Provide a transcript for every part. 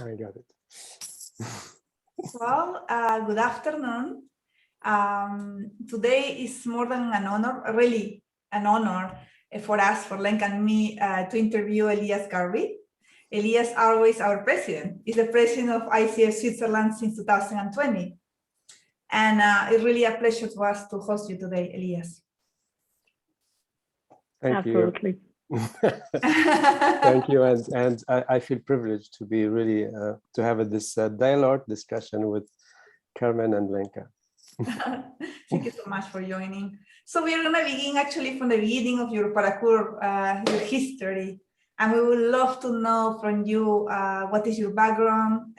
I got it. Well, good afternoon. Today is more than an honor, really an honor for us, for Lenka and me, to interview Elias Gharbi. Elias, always our president, is the president of ICF Switzerland since 2020. And it's really a pleasure to us to host you today, Elias. Thank Absolutely. you. Thank you, and I feel privileged to be really to have this dialogue discussion with Carmen and Lenka. Thank you so much for joining. So we are going to begin actually from the beginning of your parkour, your history, and we would love to know from you what is your background,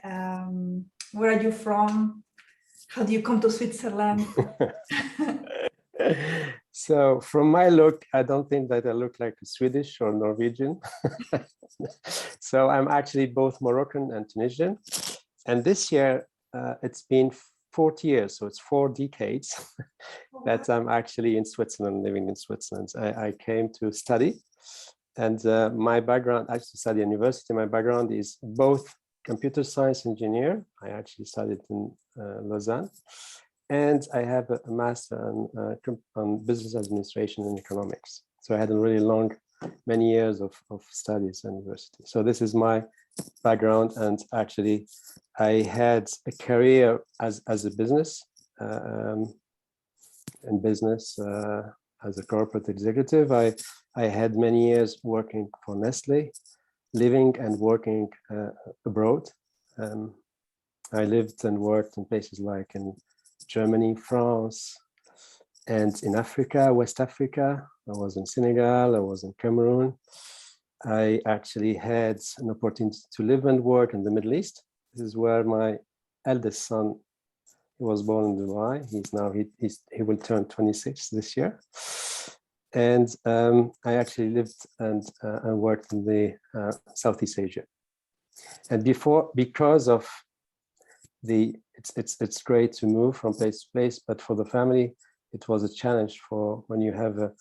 where are you from, how do you come to Switzerland? So from my look, I don't think that I look like a Swedish or Norwegian. So I'm actually both Moroccan and Tunisian. And this year, it's been 40 years, so it's 4 decades that I'm actually in Switzerland, living in Switzerland. I came to study, and my background, I actually studied at university. My background is both computer science engineer. I actually studied in Lausanne. And I have a master on business administration and economics. So I had a really long, many years of studies at university. So this is my background. And actually, I had a career as a business, in business as a corporate executive. I had many years working for Nestle, living and working abroad. I lived and worked in places like in Germany, France, and in Africa, West Africa. I was in Senegal, I was in Cameroon. I actually had an opportunity to live and work in the Middle East. This is where my eldest son, he was born in Dubai. He's now, he will turn 26 this year. And I actually lived and worked in the Southeast Asia. And because of it's great to move from place to place, but for the family, it was a challenge for when you have a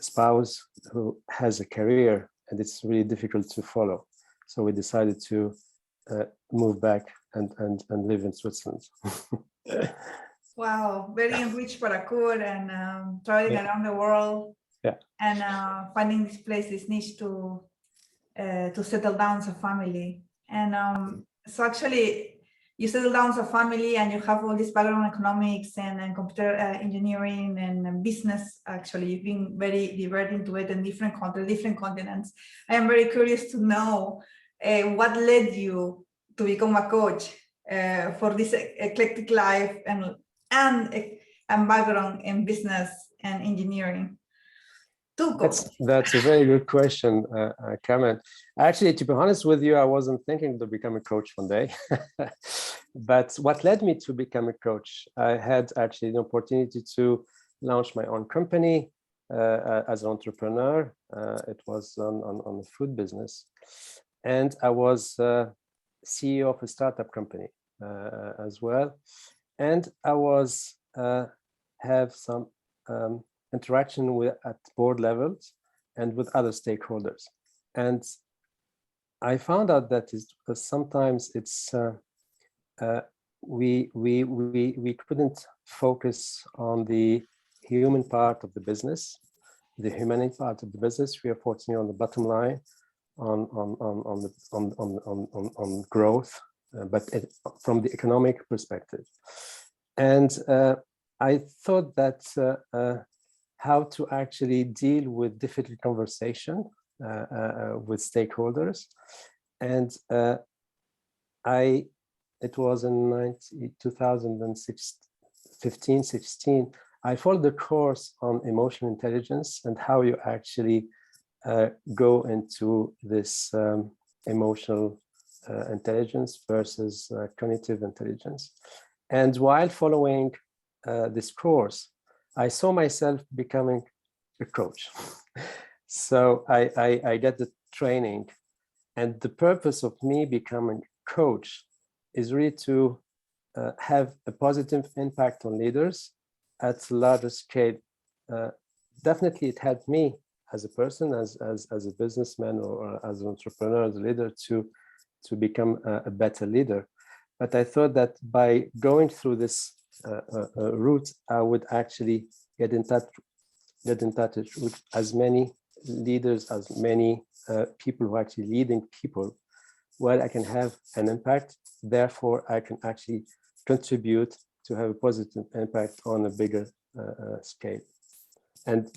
spouse who has a career, and it's really difficult to follow. So we decided to move back and live in Switzerland. Wow, very enriched parkour and traveling around the world. Yeah. And finding this place, this niche to settle down as a family. And so actually, you settle down as a family and you have all this background in economics and computer engineering and business. Actually, you've been very diverse into it in different countries, different continents. I am very curious to know what led you to become a coach for this eclectic life and background in business and engineering. That's a very good question, Carmen. Actually, to be honest with you, I wasn't thinking to become a coach one day. But what led me to become a coach, I had actually the opportunity to launch my own company as an entrepreneur. It was on the food business. And I was CEO of a startup company as well. And I was have some interaction with at board levels and with other stakeholders, and I found out that sometimes it's we couldn't focus on the human part of the business, the humanity part of the business. We are focusing on the bottom line, on growth, but from the economic perspective, and I thought that. How to actually deal with difficult conversation with stakeholders. And it was in 2015-16, I followed the course on emotional intelligence and how you actually go into this emotional intelligence versus cognitive intelligence. And while following this course, I saw myself becoming a coach. So I get the training, and the purpose of me becoming a coach is really to have a positive impact on leaders at a larger scale. Definitely it helped me as a person, as a businessman or as an entrepreneur, as a leader, become a better leader. But I thought that by going through this route, I would actually get in touch with as many leaders, as many people who are actually leading people, where I can have an impact. Therefore, I can actually contribute to have a positive impact on a bigger scale. And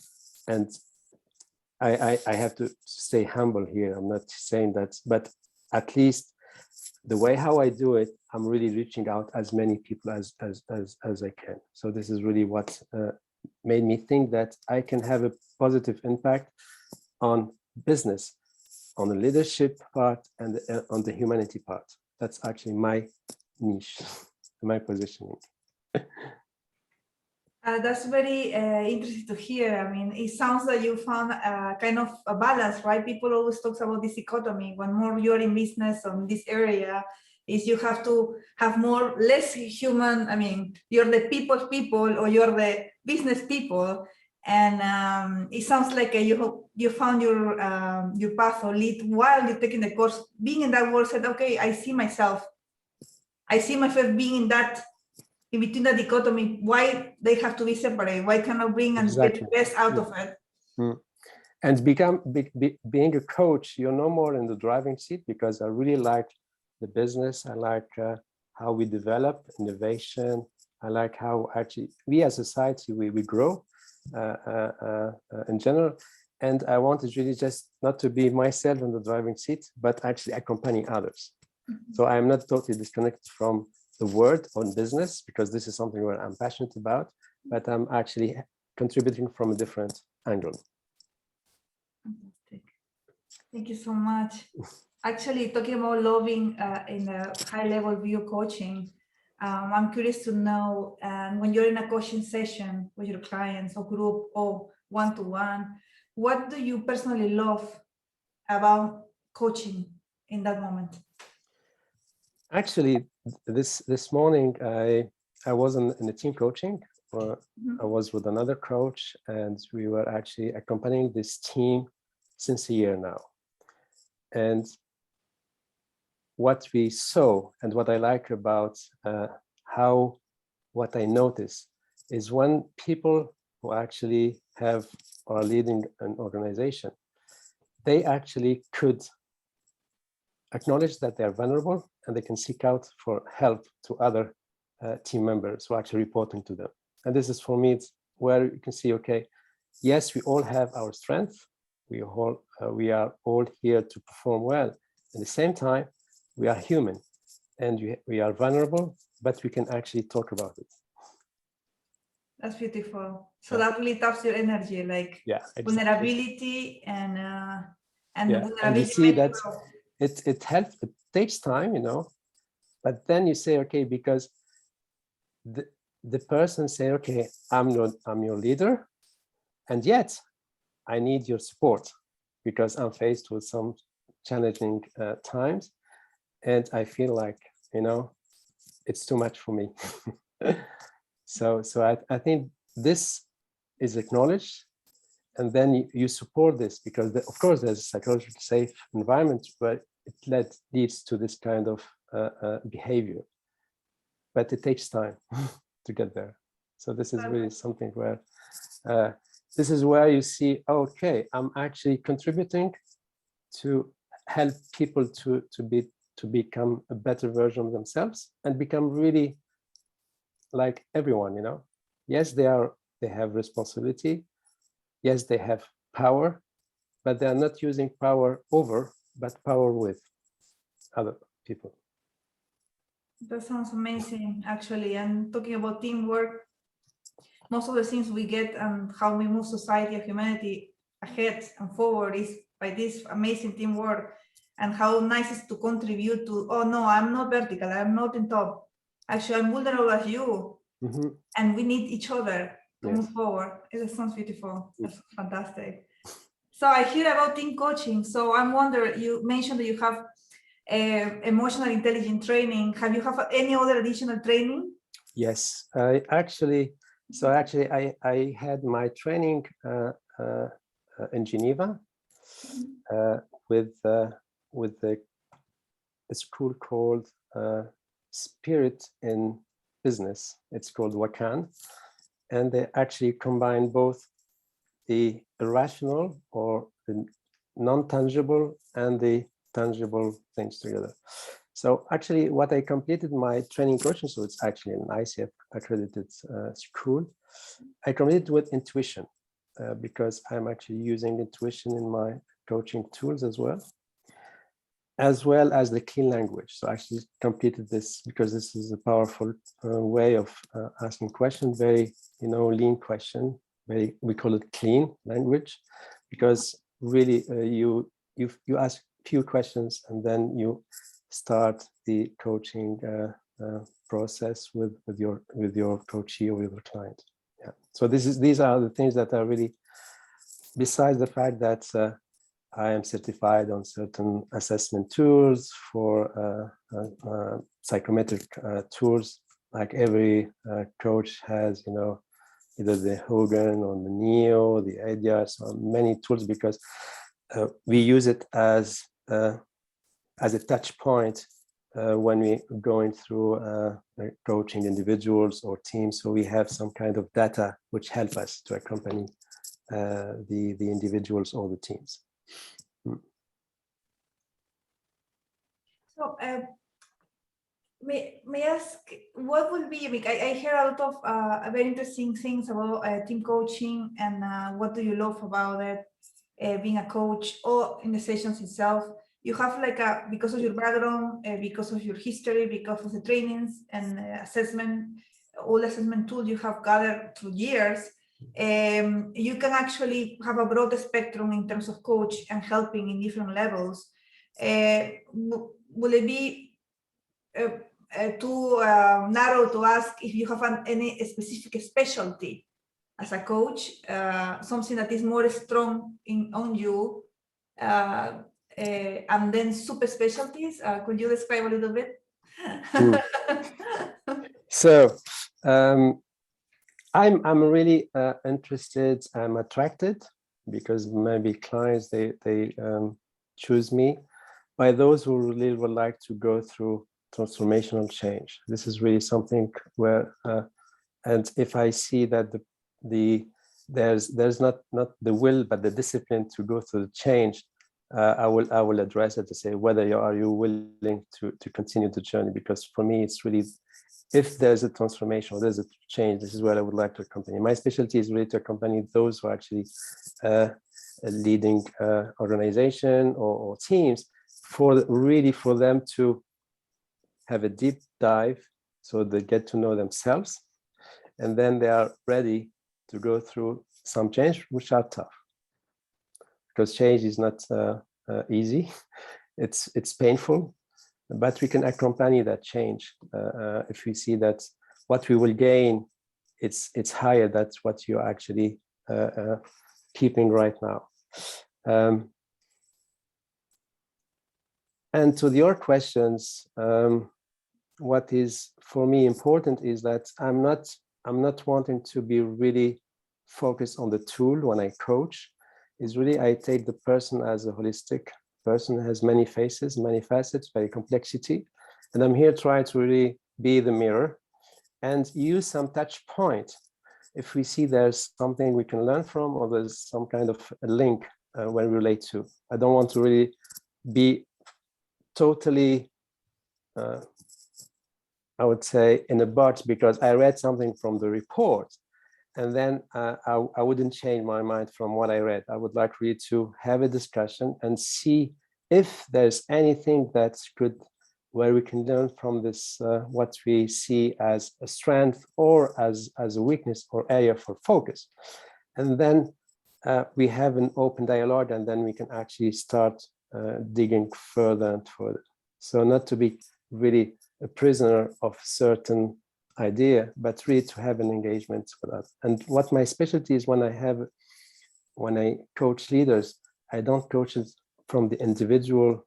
I have to stay humble here. I'm not saying that, but at least the way how I do it, I'm really reaching out as many people as I can. So this is really what made me think that I can have a positive impact on business, on the leadership part, and on the humanity part. That's actually my niche, my positioning. That's very interesting to hear. I mean, it sounds like you found kind of a balance, right? People always talk about this dichotomy. When more you're in business on this area, is you have to have less human. I mean, you're the people's people or you're the business people. And it sounds like you found your path or lead while you're taking the course. Being in that world, said, okay, I see myself being in that, in between the dichotomy. Why they have to be separate? Why cannot bring and get the best out of it? And being a coach, you're no more in the driving seat, because I really like the business. I like how we develop innovation. I like how actually we as a society, we grow in general. And I wanted really just not to be myself in the driving seat, but actually accompanying others. So I'm not totally disconnected from the word on business, because this is something where I'm passionate about, but I'm actually contributing from a different angle. Fantastic. Thank you so much. Actually, talking about loving in a high-level view coaching, I'm curious to know, when you're in a coaching session with your clients or group or one-to-one, what do you personally love about coaching in that moment? Actually, this morning, I was in a team coaching. I was with another coach, and we were actually accompanying this team since a year now. And what we saw, and what I like about what I notice, is when people who actually are leading an organization, they actually could acknowledge that they are vulnerable, and they can seek out for help to other team members who are actually reporting to them. And this is, for me, it's where you can see, okay, yes, we all have our strength. We are all here to perform well. At the same time, we are human, and we are vulnerable, but we can actually talk about it. That's beautiful. So that really taps your energy, like vulnerability and vulnerability. And you see that it helps. It takes time, but then you say, okay, because the person say, okay, I'm your leader, and yet I need your support, because I'm faced with some challenging times, and I feel like, it's too much for me. So I think this is acknowledged, and then you support this, because of course there's a psychologically safe environment, but it leads to this kind of behavior, but it takes time to get there. So this is really something where this is where you see, okay, I'm actually contributing to help people to become a better version of themselves and become really like everyone. Yes, they have responsibility. Yes, they have power, but they are not using power over, but power with other people. That sounds amazing, actually. And talking about teamwork, most of the things we get and how we move society and humanity ahead and forward is by this amazing teamwork, and how nice it is to contribute to, oh no, I'm not vertical, I'm not in top. Actually, I'm vulnerable as you. And we need each other to move forward. It sounds beautiful. That's fantastic. So I hear about team coaching. So I'm wondering, you mentioned that you have emotional intelligence training. Have you have any other additional training? Yes, I had my training in Geneva with the a school called Spirit in Business. It's called Wakan, and they actually combine both the irrational or the non-tangible and the tangible things together. So actually what I completed my training coaching, so it's actually an ICF accredited school. I completed with intuition because I'm actually using intuition in my coaching tools as well as the clean language. So I actually completed this because this is a powerful way of asking questions, very, lean question, we call it clean language, because really you ask few questions and then you start the coaching process with your coachee or with your client. Yeah. So these are the things that are really, besides the fact that I am certified on certain assessment tools for psychometric tools, like every coach has, either the Hogan or the Neo, the Idea, so many tools, because we use it as a touch point when we're going through coaching individuals or teams. So we have some kind of data which help us to accompany the individuals or the teams. So may I ask, what would be, I hear a lot of very interesting things about team coaching, and what do you love about it, being a coach, or in the sessions itself? You have because of your background, because of your history, because of the trainings and assessment, all assessment tools you have gathered through years, you can actually have a broad spectrum in terms of coach and helping in different levels. Will it be too narrow to ask if you have any specific specialty as a coach, something that is more strong on you, and then super specialties? Could you describe a little bit? So I'm really interested, I'm attracted, because maybe clients, they choose me by those who really would like to go through transformational change. This is really something where, and if I see that there's not the will, but the discipline to go through the change, I will address it to say whether are you willing to continue the journey. Because for me, it's really, if there's a transformation or there's a change, this is where I would like to accompany. My specialty is really to accompany those who are actually leading organization or teams, for them to have a deep dive, so they get to know themselves, and then they are ready to go through some change, which are tough, because change is not easy. It's painful, but we can accompany that change if we see that what we will gain, it's higher than what you're actually keeping right now. And to your questions, what is for me important is that I'm not wanting to be really focused on the tool when I coach. Is really, I take the person as a holistic person, has many faces, many facets, very complexity, and I'm here trying to really be the mirror and use some touch point. If we see there's something we can learn from, or there's some kind of a link when we relate to. I don't want to really be totally, I would say, in a box because I read something from the report, and then I wouldn't change my mind from what I read. I would like really to have a discussion and see if there's anything that's good, where we can learn from this, what we see as a strength or as a weakness or area for focus. And then we have an open dialogue, and then we can actually start digging further and further. So not to be really a prisoner of certain idea, but really to have an engagement with that. And what my specialty is, when I coach leaders, I don't coach it from the individual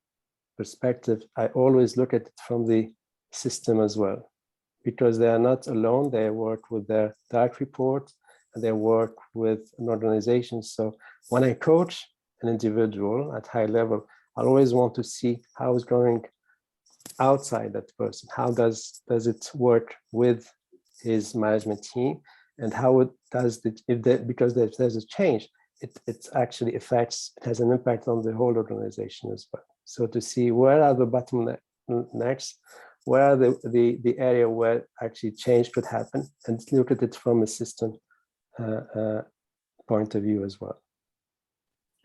perspective. I always look at it from the system as well, because they are not alone. They work with their direct report, and they work with an organization. So when I coach an individual at high level, I always want to see how it's going outside that person. How does it work with his management team, and how it does it because there's a change, it actually affects, it has an impact on the whole organization as well. So to see where are the bottlenecks, where are the area where actually change could happen, and look at it from a system point of view as well.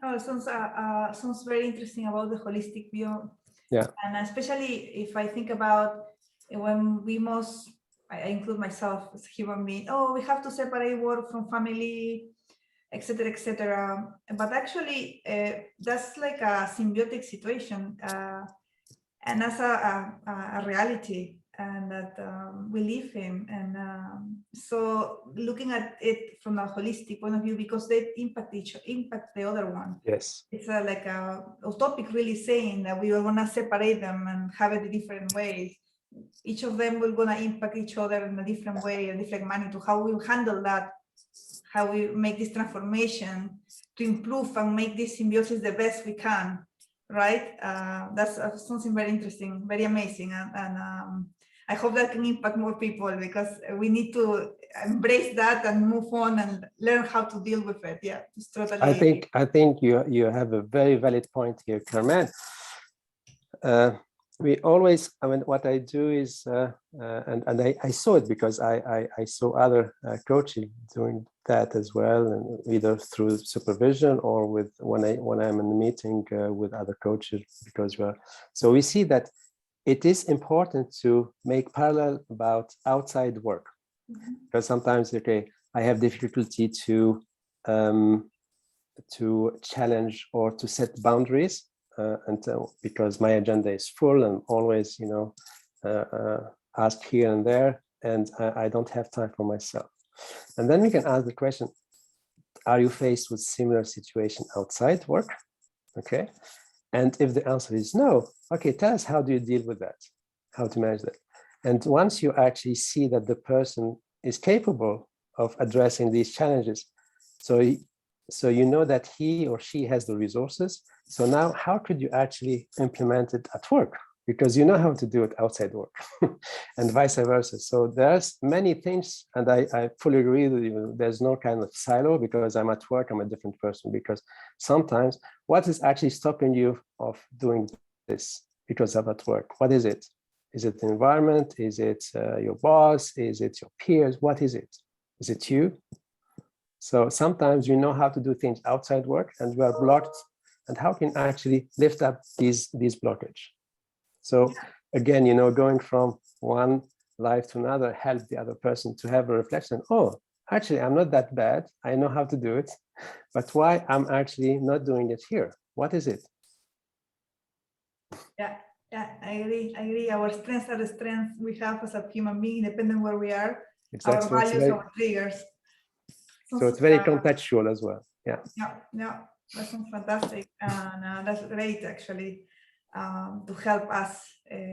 Oh, sounds very interesting about the holistic view. Yeah. And especially if I think about when I include myself as a human being, oh, we have to separate work from family, etc., etc. But actually, that's like a symbiotic situation, and that's a reality, and that we live in. And so looking at it from a holistic point of view, because they impact the other one. Yes. It's like a topic really saying that we are going to separate them and have it in different ways. Each of them will going to impact each other in a different way, a different manner, to how we handle that, how we make this transformation to improve and make this symbiosis the best we can, right? That's something very interesting, very amazing. And I hope that can impact more people, because we need to embrace that and move on and learn how to deal with it. Yeah, it's totally. I think you have a very valid point here, Carmen. We always, I mean, what I do is, and I saw it because I saw other coaches doing that as well, and either through supervision or with when I'm in a meeting with other coaches, because so we see that it is important to make parallel about outside work, because sometimes, okay, I have difficulty to challenge or to set boundaries. Because my agenda is full and always, ask here and there, and I don't have time for myself. And then we can ask the question, are you faced with similar situation outside work? Okay. And if the answer is no, okay, tell us, how do you deal with that? How to manage that? And once you actually see that the person is capable of addressing these challenges, so you know that he or she has the resources. So now, how could you actually implement it at work? Because you know how to do it outside work, and vice versa. So there's many things, and I fully agree with you. There's no kind of silo, because I'm at work, I'm a different person. Because sometimes, what is actually stopping you of doing this because I'm at work? What is it? Is it the environment? Is it your boss? Is it your peers? What is it? Is it you? So sometimes you know how to do things outside work, and you are blocked. And how can actually lift up these blockage? So again, going from one life to another, help the other person to have a reflection. Oh, actually, I'm not that bad. I know how to do it, but why I'm actually not doing it here? What is it? Yeah, I agree. Our strengths are the strengths we have as a human being, depending where we are. Exactly. Our values, our triggers. So it's very contextual as well. Yeah. Yeah. That sounds fantastic, and that's great, actually, to help us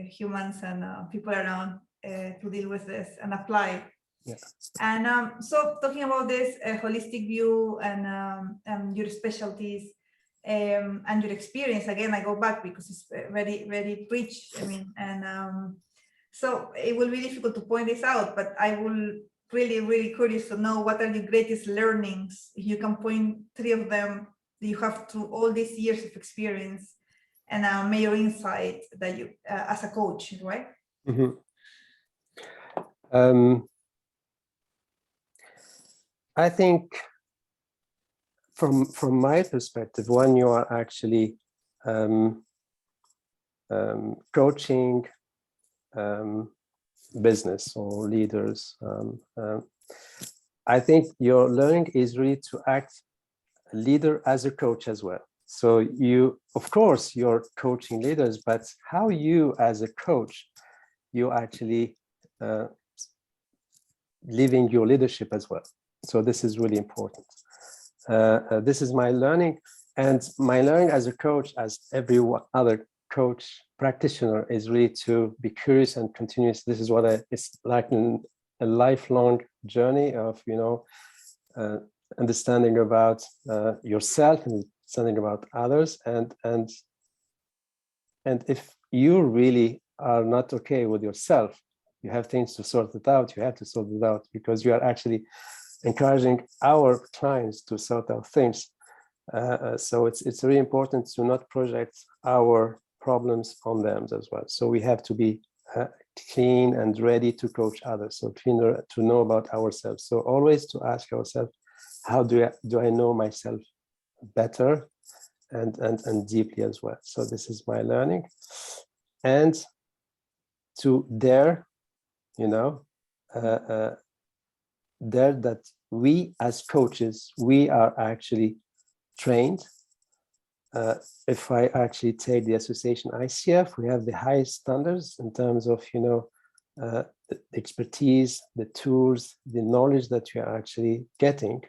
humans and people around to deal with this and apply. Yeah. And so, talking about this holistic view and your specialties and your experience, again, I go back because it's very, very rich. I mean, and so it will be difficult to point this out, but I will really, really curious to know what are your greatest learnings. If you can point 3 of them you have through all these years of experience and a major insight that you as a coach, right? Mm-hmm. I think from my perspective, when you are actually coaching business or leaders, I think your learning is really to act leader as a coach as well. So you, of course, you're coaching leaders, but how you as a coach, you actually living your leadership as well. So this is really important. This is my learning, and my learning as a coach, as every other coach practitioner, is really to be curious and continuous. This is what it's like a lifelong journey of, understanding about yourself and understanding about others, and if you really are not okay with yourself, you have things to sort it out, you have to sort it out, because you are actually encouraging our clients to sort out things. So it's really important to not project our problems on them as well. So we have to be clean and ready to coach others. So cleaner to know about ourselves. So always to ask ourselves, how do I know myself better and deeply as well? So this is my learning. And to dare, dare that we as coaches, we are actually trained. If I actually take the association ICF, we have the highest standards in terms of, the expertise, the tools, the knowledge that we are actually getting.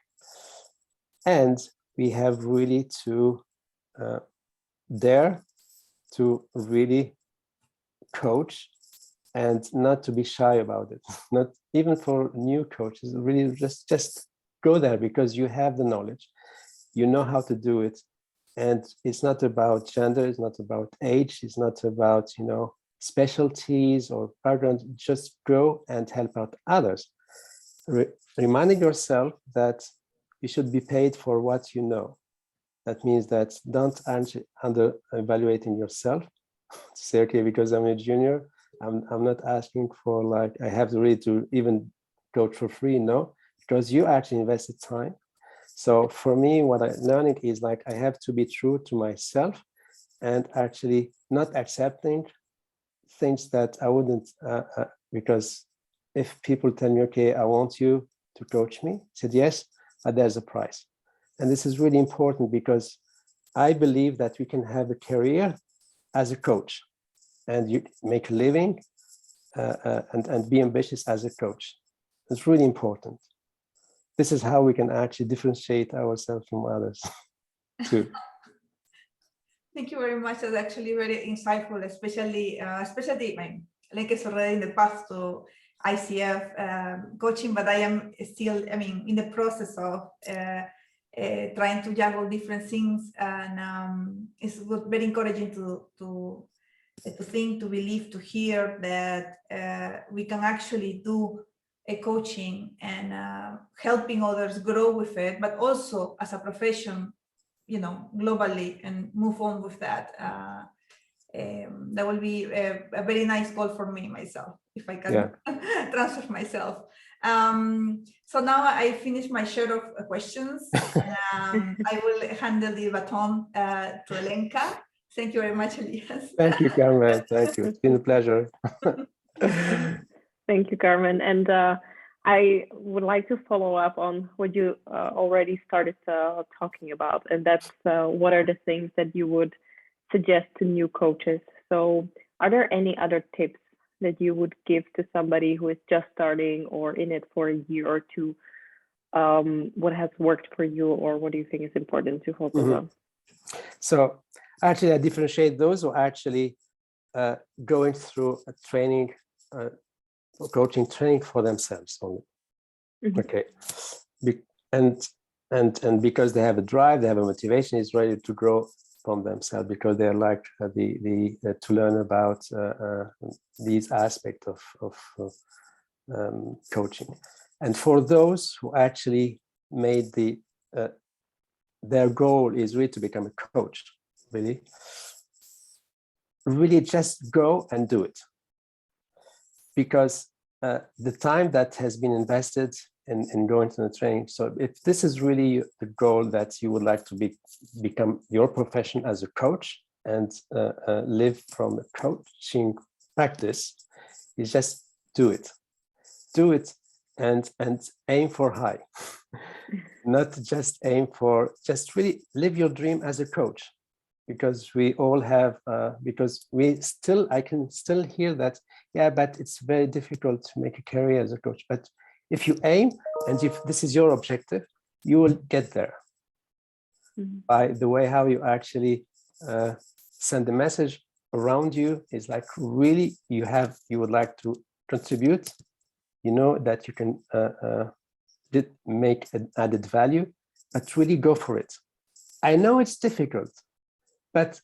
And we have really to dare to really coach and not to be shy about it. Not even for new coaches, really just go there, because you have the knowledge, you know how to do it. And it's not about gender, it's not about age, it's not about, specialties or background. Just go and help out others. Reminding yourself that you should be paid for what you know. That means that don't under evaluating yourself. Say, okay, because I'm a junior, I'm not asking for, like, I have to really to even coach for free. No, because you actually invested time. So for me, what I'm learning is, like, I have to be true to myself and actually not accepting things that I wouldn't, because if people tell me, okay, I want you to coach me, I said yes, but there's a price. And this is really important, because I believe that we can have a career as a coach and you make a living and be ambitious as a coach. It's really important. This is how we can actually differentiate ourselves from others too. Thank you very much. That's actually very insightful, especially Lenka is already in the path to ICF coaching, but I am still, in the process of trying to juggle different things, and it's very encouraging to think, to believe, to hear that we can actually do a coaching and helping others grow with it, but also as a profession, globally, and move on with that. That will be a very nice goal for me myself, if I can transfer myself. So now I finished my share of questions. I will handle the baton to Lenka. Thank you very much, Elias. Thank you, Carmen. Thank you. It's been a pleasure. Thank you, Carmen. And I would like to follow up on what you already started talking about, and that's what are the things that you would suggest to new coaches. So are there any other tips that you would give to somebody who is just starting or in it for a year or two? What has worked for you, or what do you think is important to focus on? So actually, I differentiate those who are actually going through a training, coaching training for themselves only. Okay, and because they have a drive, they have a motivation, is ready to grow from themselves, because they're like to learn about these aspects of coaching. And for those who actually made their goal is really to become a coach, really just go and do it, because the time that has been invested in going to the training. So if this is really the goal, that you would like to become your profession as a coach and live from a coaching practice, is just do it and aim for high. Not just aim for, just really live your dream as a coach, because we all have, because I can still hear that, yeah, but it's very difficult to make a career as a coach. But if you aim, and if this is your objective, you will get there. By the way, how you actually send the message around you is like, really, you would like to contribute, that you can make an added value, but really go for it. I know it's difficult, but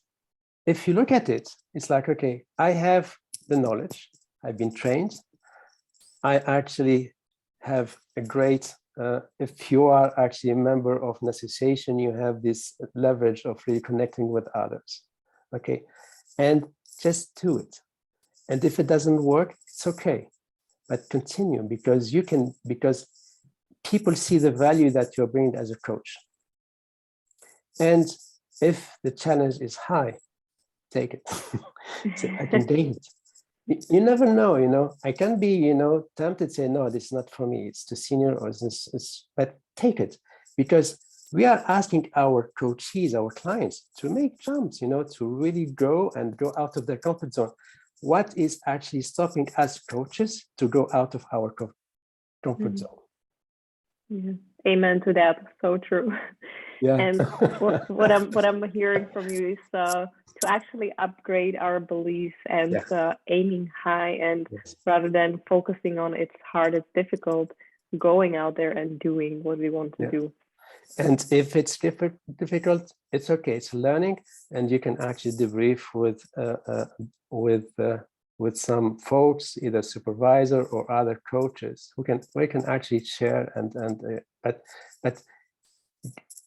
if you look at it, it's like, okay, I have the knowledge. I've been trained. I actually have a great, if you are actually a member of an association, you have this leverage of really connecting with others. Okay, and just do it. And if it doesn't work, it's okay, but continue, because because people see the value that you're bringing as a coach. And if the challenge is high, take it. So I can do it. You never know, I can be, tempted to say, no, this is not for me. It's too senior, or but take it, because we are asking our coaches, our clients, to make jumps, to really go out of their comfort zone. What is actually stopping us coaches to go out of our comfort zone? Yeah. Amen to that. So true. Yeah. And what I'm hearing from you is to actually upgrade our beliefs and aiming high, and rather than focusing on it's hard, it's difficult, going out there and doing what we want to do. And if it's difficult, it's okay. It's learning, and you can actually debrief with some folks, either supervisor or other coaches, we can actually share but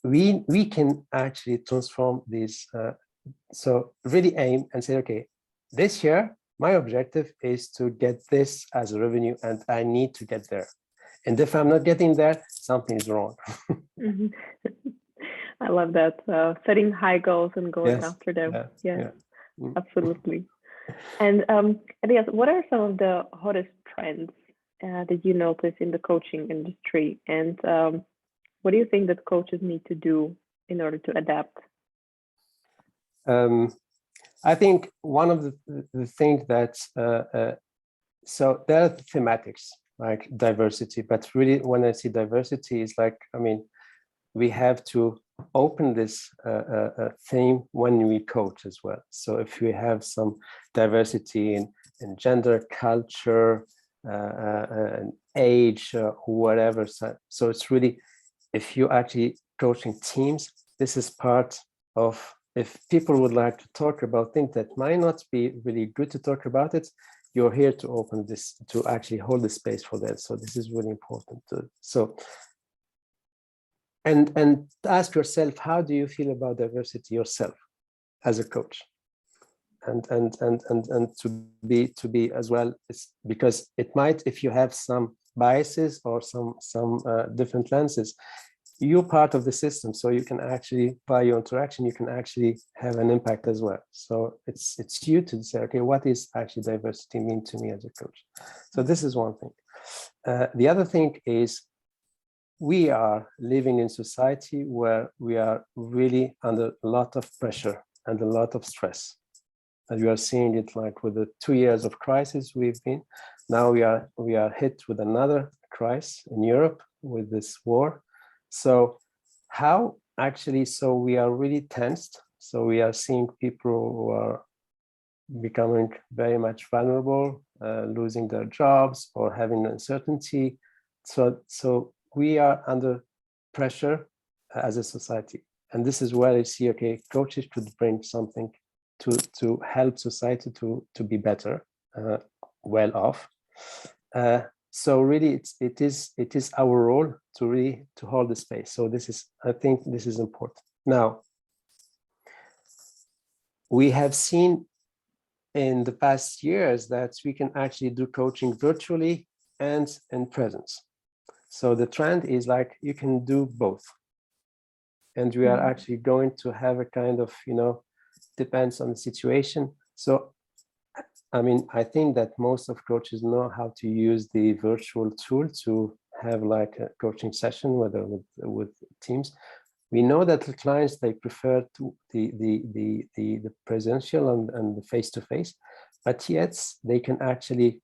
we can actually transform these. So really aim and say, okay, this year my objective is to get this as a revenue, and I need to get there. And if I'm not getting there, something is wrong. I love that. Setting high goals and going after them. Yeah. Absolutely. And Elias, what are some of the hottest trends that you notice in the coaching industry? And what do you think that coaches need to do in order to adapt? I think one of the things that, so there are thematics like diversity, but really when I see diversity is like, we have to open this theme when we coach as well. So if we have some diversity in gender, culture, and age, whatever. So it's really, if you actually coaching teams, this is part of, if people would like to talk about things that might not be really good to talk about it, you're here to open this, to actually hold the space for that. So this is really important. And ask yourself, how do you feel about diversity yourself as a coach? And to be as well, it's because it might, if you have some biases or some different lenses, you're part of the system, so you can actually, by your interaction, you can actually have an impact as well. So it's you to say, okay, what is actually diversity mean to me as a coach? So this is one thing. The other thing is, we are living in society where we are really under a lot of pressure and a lot of stress. And we are seeing it like with the 2 years of crisis we've been. Now we are hit with another crisis in Europe with this war. So how actually, so we are really tensed. So we are seeing people who are becoming very much vulnerable, losing their jobs or having uncertainty. So we are under pressure as a society. And this is where I see, okay, coaches could bring something to help society to be better, well off. So really, it is our role to hold the space. So I think this is important. Now, we have seen in the past years that we can actually do coaching virtually and in presence. So the trend is like, you can do both. And we are actually going to have a kind of, depends on the situation. So, I think that most of coaches know how to use the virtual tool to have like a coaching session, whether with teams. We know that the clients, they prefer the presential and the face-to-face, but yet they can actually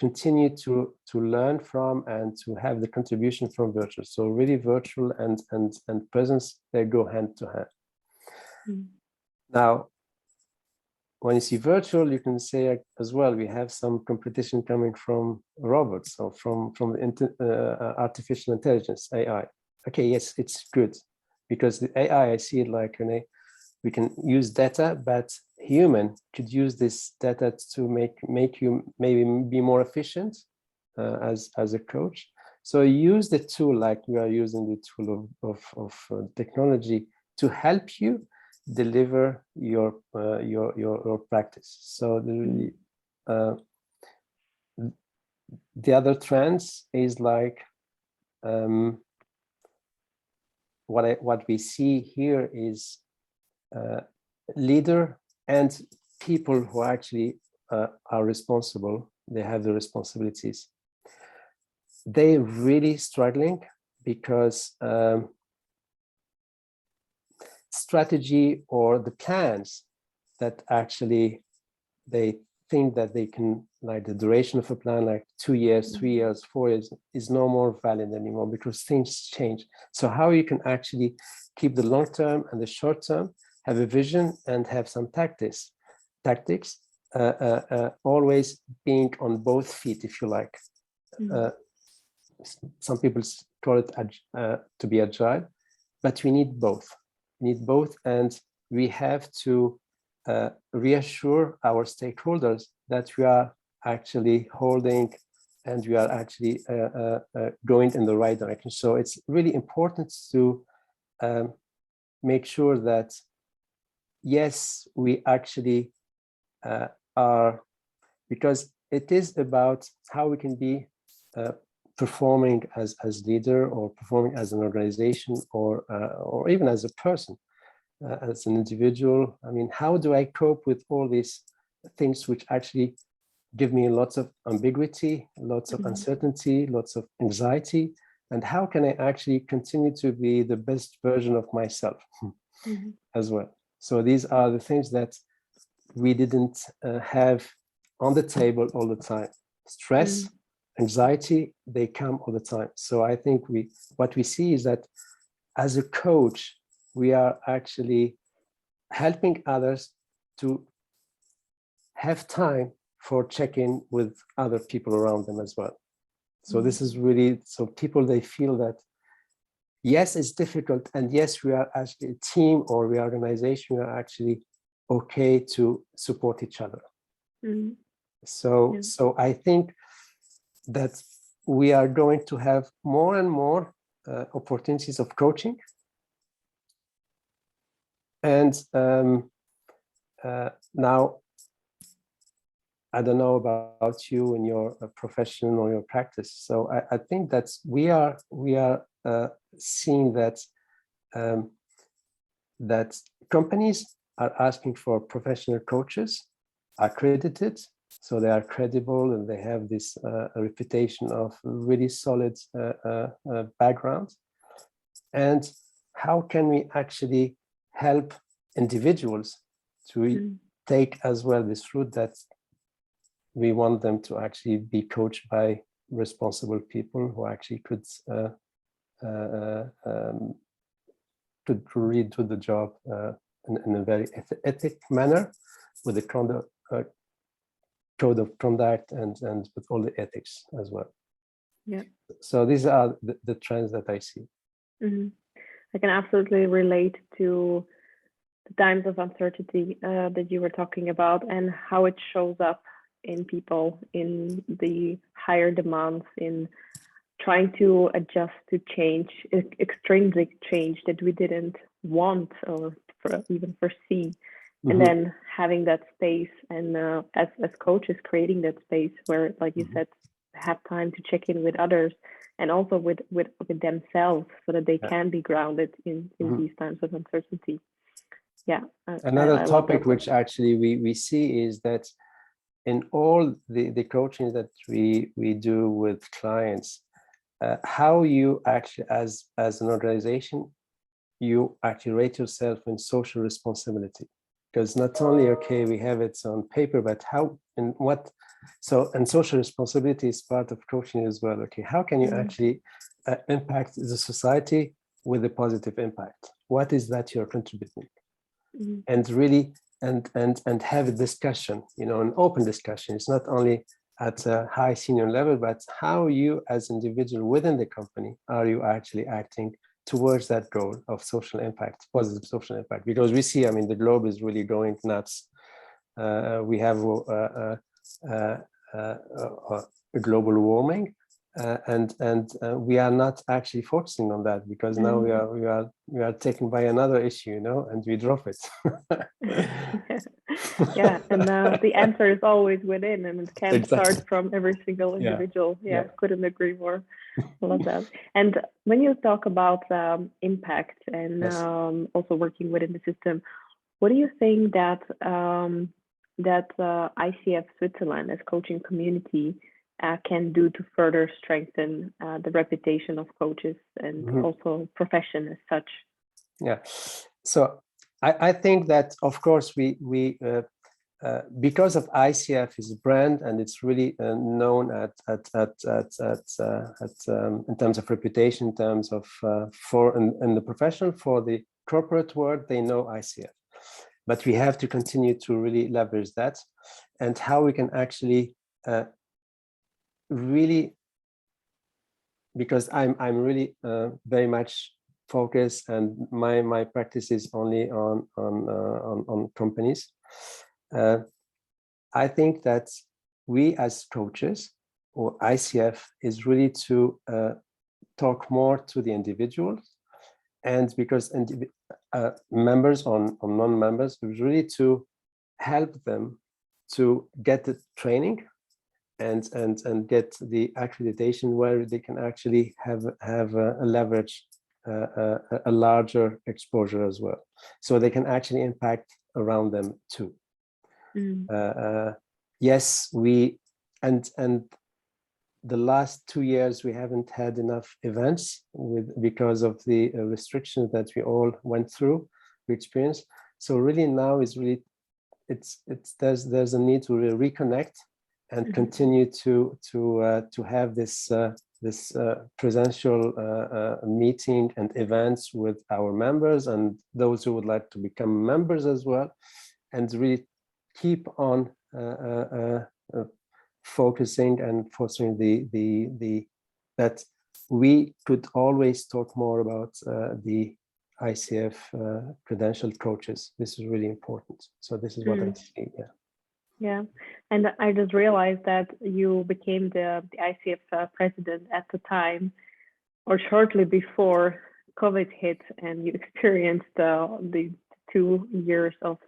continue to learn from and to have the contribution from virtual. So really virtual and presence, they go hand to hand. Now, when you see virtual, you can say as well, we have some competition coming from robots or from artificial intelligence, AI. Okay, yes, it's good, because the AI, I see it like, we can use data, but human could use this data to make you maybe be more efficient as a coach. So use the tool like we are using the tool of technology to help you deliver your practice. So the other trends is like what we see here is leader and people who actually are responsible. They have the responsibilities. They're really struggling because strategy or the plans that actually they think that they can, like the duration of a plan, like 2 years, 3 years, 4 years, is no more valid anymore because things change. So how you can actually keep the long term and the short term, have a vision and have some tactics, always being on both feet, if you like. Some people call it to be agile, but we need both. We need both, and we have to reassure our stakeholders that we are actually holding and we are actually going in the right direction. So it's really important to make sure that, yes, we actually are, because it is about how we can be performing as leader or performing as an organization or even as a person, as an individual. I mean, how do I cope with all these things which actually give me lots of ambiguity, lots of uncertainty, lots of anxiety, and how can I actually continue to be the best version of myself as well? So these are the things that we didn't have on the table all the time. Stress, anxiety, they come all the time. So I think what we see is that as a coach, we are actually helping others to have time for check-in with other people around them as well. So this is really, so people, they feel that, yes, it's difficult, and yes, we are actually a team or we are organization, we are actually okay to support each other. So I think that we are going to have more and more opportunities of coaching. And now, I don't know about you in your profession or your practice. So I think that we are seeing that that companies are asking for professional coaches, accredited, so they are credible and they have this reputation of really solid background. And how can we actually help individuals to take as well this route that we want them to actually be coached by responsible people who actually could really do the job in a very ethic manner, with a code of conduct and with all the ethics as well. Yeah. So these are the trends that I see. I can absolutely relate to the times of uncertainty that you were talking about, and how it shows up in people, in the higher demands, in trying to adjust to change, extrinsic change that we didn't want or even foresee. And then having that space, and as coaches, creating that space where, like you said, have time to check in with others, and also with themselves, so that they can be grounded in these times of uncertainty. Yeah. Another topic which actually we see is that in all the coaching that we do with clients, how you actually, as an organization, you actually rate yourself in social responsibility. Because not only, okay, we have it on paper, but how and what, so, and social responsibility is part of coaching as well. Okay, how can you actually impact the society with a positive impact? What is that you're contributing? And really, and have a discussion, an open discussion. It's not only at a high senior level, but how you as individual within the company are you actually acting towards that goal of social impact, positive social impact? Because we see, the globe is really going nuts we have global warming, and we are not actually focusing on that, because now we are taken by another issue, you know, and we drop it. Yeah, and the answer is always within, and it can start from every single individual. Yeah, couldn't agree more. I love that. And when you talk about impact and also working within the system, what do you think that ICF Switzerland as coaching community can do to further strengthen the reputation of coaches and also profession as such? Yeah, so I think that, of course, we because of ICF is a brand, and it's really known in terms of reputation, in terms of in the profession, for the corporate world, they know ICF. But we have to continue to really leverage that, and how we can actually really, because I'm really very much focused, and my practice is only on companies. I think that we as coaches, or ICF, is really to talk more to the individuals, and because members or non-members, really to help them to get the training and get the accreditation, where they can actually have a leverage, a larger exposure as well, so they can actually impact around them too. Yes, and the last 2 years we haven't had enough events because of the restrictions that we all went through, we experienced. So really now is really there's a need to really reconnect and continue to have this presential meeting and events with our members and those who would like to become members as well, and really keep on focusing and fostering that we could always talk more about the ICF credentialed coaches. This is really important. So this is what I see. Yeah, and I just realized that you became the ICF president at the time, or shortly before COVID hit, and you experienced the 2 years of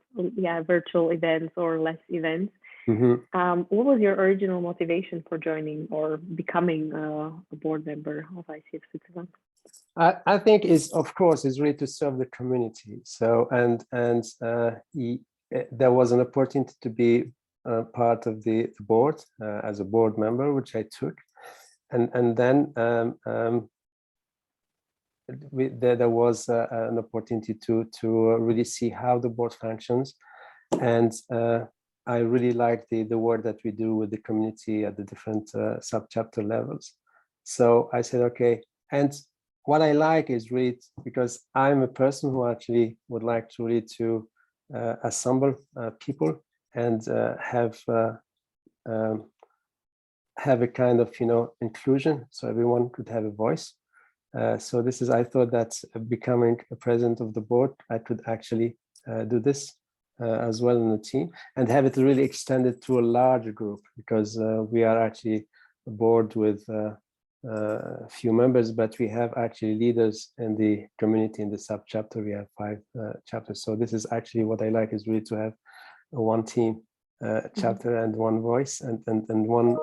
virtual events or less events. What was your original motivation for joining or becoming a board member of ICF Switzerland? I think of course is really to serve the community. So there was an opportunity to be part of the board as a board member, which I took, and then there was an opportunity to really see how the board functions, and I really like the work that we do with the community at the different sub-chapter levels. So I said, okay, and what I like is really, because I'm a person who actually would like to really to assemble people and have a kind of inclusion, so everyone could have a voice. So this is, I thought that becoming a president of the board, I could actually do this as well in the team, and have it really extended to a larger group, because we are actually a board with a few members, but we have actually leaders in the community. In the sub-chapter, we have 5 chapters. So this is actually what I like, is really to have one team chapter and one voice, and one,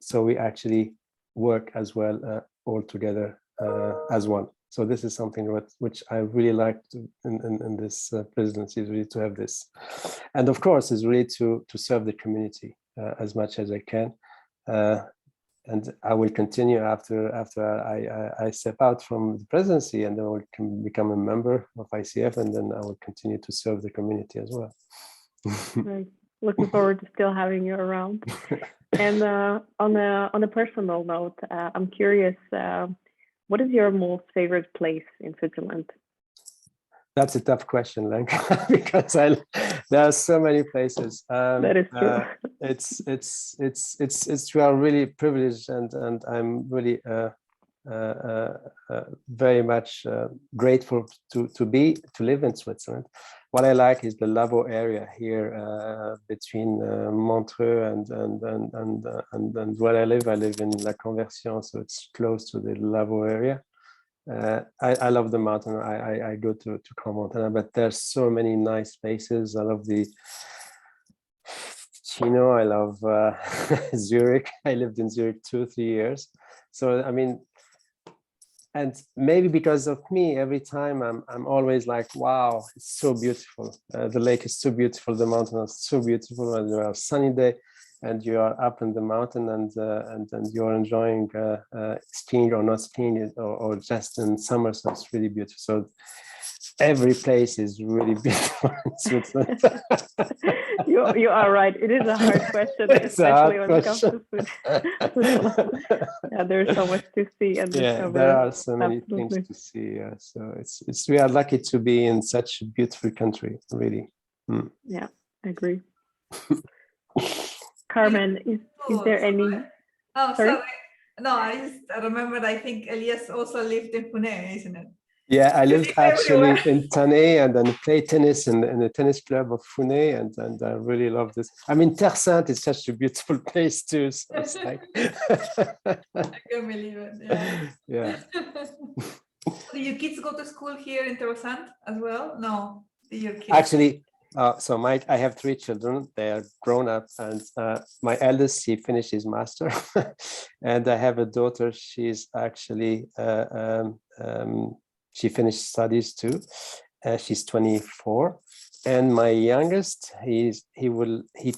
so we actually work as well all together as one. So this is something which I really like in this presidency, is really to have this, and of course is really to serve the community as much as I can, and I will continue after I step out from the presidency, and then I will become a member of ICF, and then I will continue to serve the community as well. Right. Looking forward to still having you around. And on a personal note, I'm curious, what is your most favorite place in Switzerland? That's a tough question, Lenka, because there are so many places. That is true. We are really privileged, and I'm really very much grateful to live in Switzerland. what I like is the Labo area here between Montreux and where I live. I live in La Conversion, so it's close to the Labo area. I love the mountain. I go to Crans-Montana, but there's so many nice places. I love the Chino. I love Zurich. I lived in Zurich 2-3 years. So I mean, and maybe because of me, every time I'm always like, wow, it's so beautiful. The lake is so beautiful. The mountain is so beautiful. And you are a sunny day, and you are up in the mountain, and you're enjoying skiing or not skiing, or just in summer. So it's really beautiful. So every place is really beautiful in Switzerland. You are right. It is a hard question, especially when it comes to Switzerland. Yeah, there's so much to see and discover. There are so many things to see. Yeah. So it's we are lucky to be in such a beautiful country, really. Yeah, I agree. Carmen, is there any? Oh, sorry. No, I just remembered. I think Elias also lived in Pune, isn't it? Yeah, I lived actually in Thane, and then played tennis in the tennis club of Pune, and I really love this. I mean, Terre Sainte is such a beautiful place too. So it's like I can't believe it. Yeah. Do your kids go to school here in Terre Sainte as well? No, your kids. Actually, so I have 3 children. They are grown up, and my eldest, he finished his master, and I have a daughter. She's actually she finished studies too. She's 24, and my youngest, he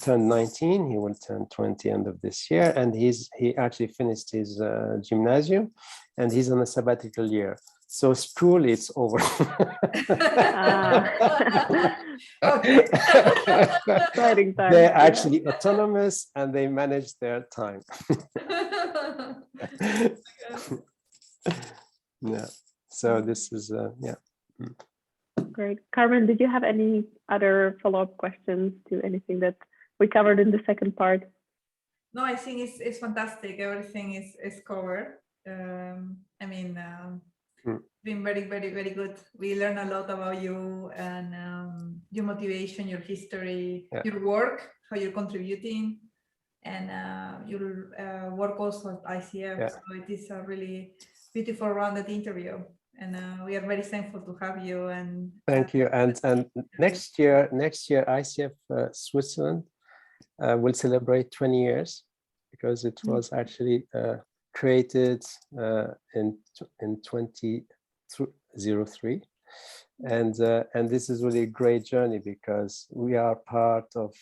turned 19. He will turn 20 end of this year, and he actually finished his gymnasium, and he's on a sabbatical year. So school is over. Okay. Exciting time. They're actually autonomous, and they manage their time. Yeah. So this is yeah. Great. Carmen, did you have any other follow-up questions to anything that we covered in the second part? No, I think it's fantastic. Everything is covered. I mean, been very, very, very good. We learn a lot about you and your motivation, your history, your work, how you're contributing, and your work also at ICF. So it is a really beautiful rounded interview, and we are very thankful to have you. And thank you. And next year, ICF Switzerland will celebrate 20 years, because it was actually created in 2003, and this is really a great journey, because we are part of,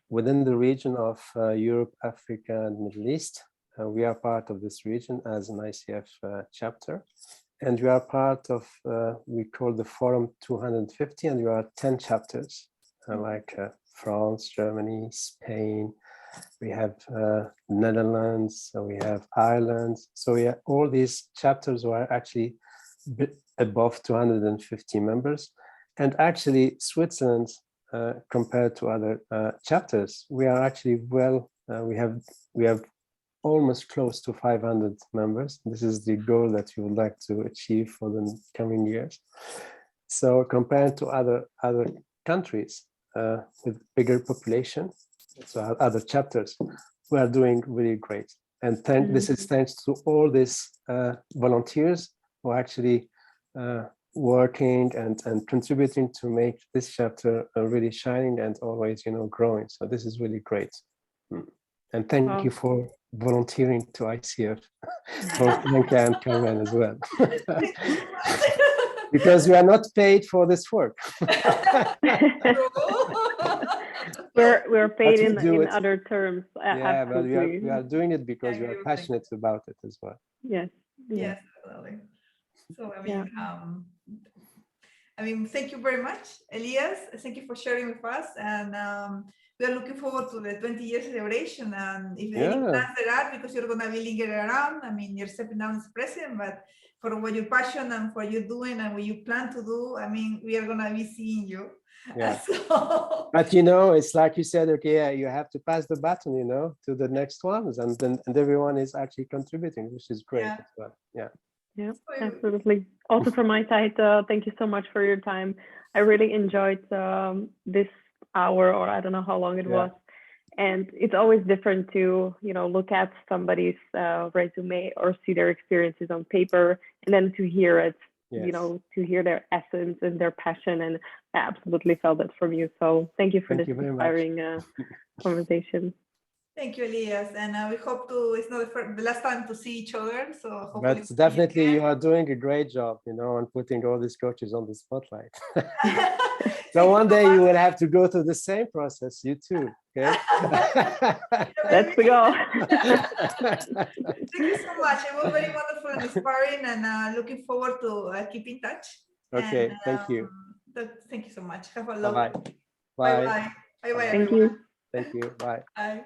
within the region of Europe, Africa, and Middle East. We are part of this region as an ICF chapter, and we are part of we call the Forum 250, and we are 10 chapters like France, Germany, Spain. We have Netherlands, so we have Ireland. So we have all these chapters who are actually above 250 members. And actually Switzerland, compared to other chapters, we are actually we have almost close to 500 members. This is the goal that we would like to achieve for the coming years. So compared to other countries with bigger population, so other chapters, we are doing really great. And this is thanks to all these volunteers who are actually working and contributing to make this chapter really shining and always, growing. So this is really great. And thank you for volunteering to ICF, both Lenka and Carmen as well. Because we are not paid for this work. We're paid in other terms. Yeah, but we are doing it because we are passionate about it as well. Yes. Yes, totally. So I mean, thank you very much, Elias. Thank you for sharing with us, and we are looking forward to the 20-year celebration. And if any plans there are, because you're going to be lingering around, I mean, you're stepping down as president, but for what your passion and for you doing and what you plan to do, I mean, we are going to be seeing you. Yeah. So... But it's like you said, okay, you have to pass the baton, to the next ones, and everyone is actually contributing, which is great as well. Yeah. Yeah, absolutely. Also from my side, thank you so much for your time. I really enjoyed this hour, or I don't know how long it was. And it's always different to, look at somebody's resume or see their experiences on paper, and then to hear it, to hear their essence and their passion. And I absolutely felt that from you. So thank you for this inspiring conversation. Thank you, Elias. And we hope it's not the last time to see each other. So hopefully. But definitely you are doing a great job, on putting all these coaches on the spotlight. So one day you will have to go through the same process, you too. Okay. Let's go. Thank you so much. It was very wonderful and inspiring, and looking forward to keep in touch. Okay, And, thank you. Thank you so much. Have a Bye-bye. Bye bye. Thank you. Thank you. Bye. Bye.